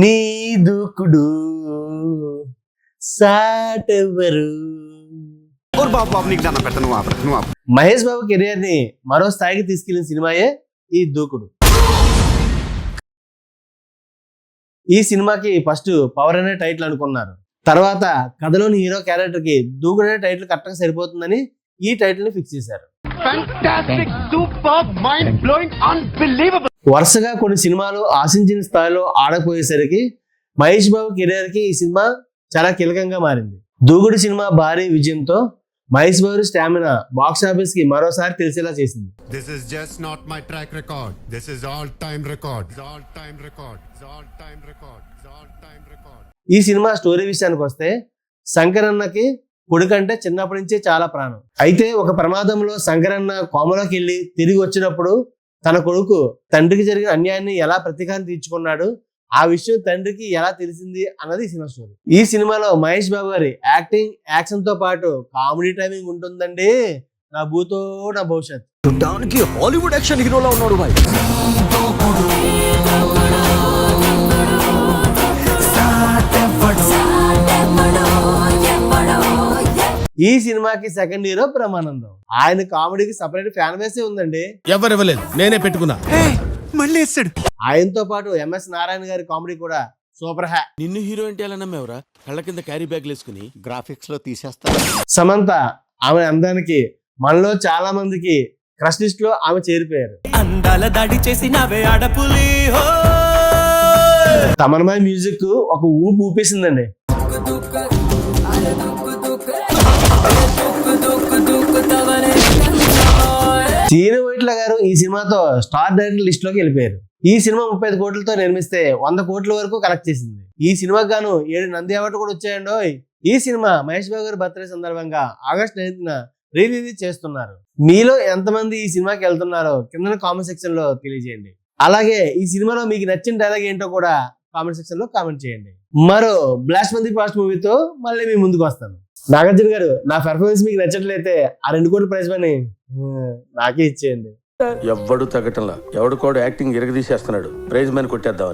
నీ దూకుడు సాటెవరు. మహేష్ బాబు కెరియర్ ని మరో స్థాయికి తీసుకెళ్లిన సినిమాయే ఈ దూకుడు. ఈ సినిమాకి ఫస్ట్ పవర్ అనే టైటిల్ అనుకున్నారు. తర్వాత కథలోని హీరో క్యారెక్టర్ కి దూకుడు అనే టైటిల్ కరెక్ట్ గా సరిపోతుందని ఈ టైటిల్ ని ఫిక్స్ చేశారు. వరుసగా కొన్ని సినిమాలు ఆశించిన స్థాయిలో ఆడకపోయేసరికి మహేష్ బాబు కెరీర్ కి ఈ సినిమా చాలా కీలకంగా మారింది. దూకుడు సినిమా భారీ విజయంతో Mahesh Babu stamina box office కి మరోసారి తెలిసేలా చేసింది. This is just not my track record. This is all-time record. All-time record. All-time record. All-time record. ఈ సినిమా స్టోరీ విషయానికి వస్తే శంకరన్నకి కొడుకంటే చిన్నప్పటి నుంచే చాలా ప్రాణం. అయితే ఒక ప్రమాదంలో శంకరన్న కోమలోకి వెళ్ళి తిరిగి వచ్చినప్పుడు తన కొడుకు తండ్రికి జరిగిన అన్యాయాన్ని ఎలా ప్రతీకారం తీర్చుకున్నాడు, ఆ విషయం తండ్రికి ఎలా తెలిసింది అన్నది సినిమా స్టోరీ. ఈ సినిమాలో మహేష్ బాబు గారి యాక్టింగ్, యాక్షన్ తో పాటు కామెడీ టైమింగ్ ఉంటుందండి. నా భూతో నా భవిష్యత్. చూడడానికి హాలీవుడ్ యాక్షన్ హీరోలా ఉన్నాడు భాయ్. ఈ సినిమాకి సెకండ్ హీరో బ్రహ్మానందం. ఆయన కామెడీకి సపరేట్ ఫ్యాన్ బేసే ఉందండి. ఎవరు ఇవ్వలేదు, నేనే పెట్టుకున్నా. మళ్ళీ వేస్తాడు. ఆయనతో పాటు ఎంఎస్ నారాయణ గారి కామెడీ కూడా సూపర్ హ్యా. నిన్ను హీరో అంటే ఎలా నమ్మేవరా? కళ్ళ కింద క్యారీ బ్యాగ్లు వేసుకుని గ్రాఫిక్స్ లో తీసేస్తా. సమంత ఆమె అందానికి మనలో చాలా మందికి క్రష్ లిస్ట్ లో ఆమె చేరిపోయారు. అందాల దాడి చేసినవే ఆడపులి హో. తమన్మయ మ్యూజిక్ ఒక ఊపు ఊపేసిందండి. సీను వైట్ల గారు ఈ సినిమాతో స్టార్ డైరెక్టర్ లిస్ట్ లోకి వెళ్ళిపోయారు. ఈ సినిమా 35 కోట్లతో నిర్మిస్తే 100 కోట్ల వరకు కలెక్ట్ చేసింది. ఈ సినిమాకి గాను 7 నంది అవార్డు కూడా వచ్చాయండో. ఈ సినిమా మహేష్ బాబు గారి బర్త్డే సందర్భంగా ఆగస్ట్ 9న రిలీజ్ చేస్తున్నారు. మీలో ఎంతమంది ఈ సినిమాకి వెళ్తున్నారో కింద కామెంట్ సెక్షన్ లో తెలియజేయండి. అలాగే ఈ సినిమాలో మీకు నచ్చిన డైలాగ్ ఏంటో కూడా కామెంట్ సెక్షన్ లో కామెంట్ చేయండి. మరో బ్లాస్ట్ మంది ఫాస్ట్ మూవీతో మళ్ళీ మీ ముందుకు వస్తాను. నాగార్జున గారు, నా పెర్ఫార్మెన్స్ మీకు నచ్చట్లయితే ఆ 2 కోట్ల ప్రైజ్ మనీ నాకే ఇచ్చేయండి. ఎవ్వడు తగ్గటంలా ఎవడు కూడా యాక్టింగ్ ఇరగదీసేస్తున్నాడు. Prize money కొట్టేద్దామని.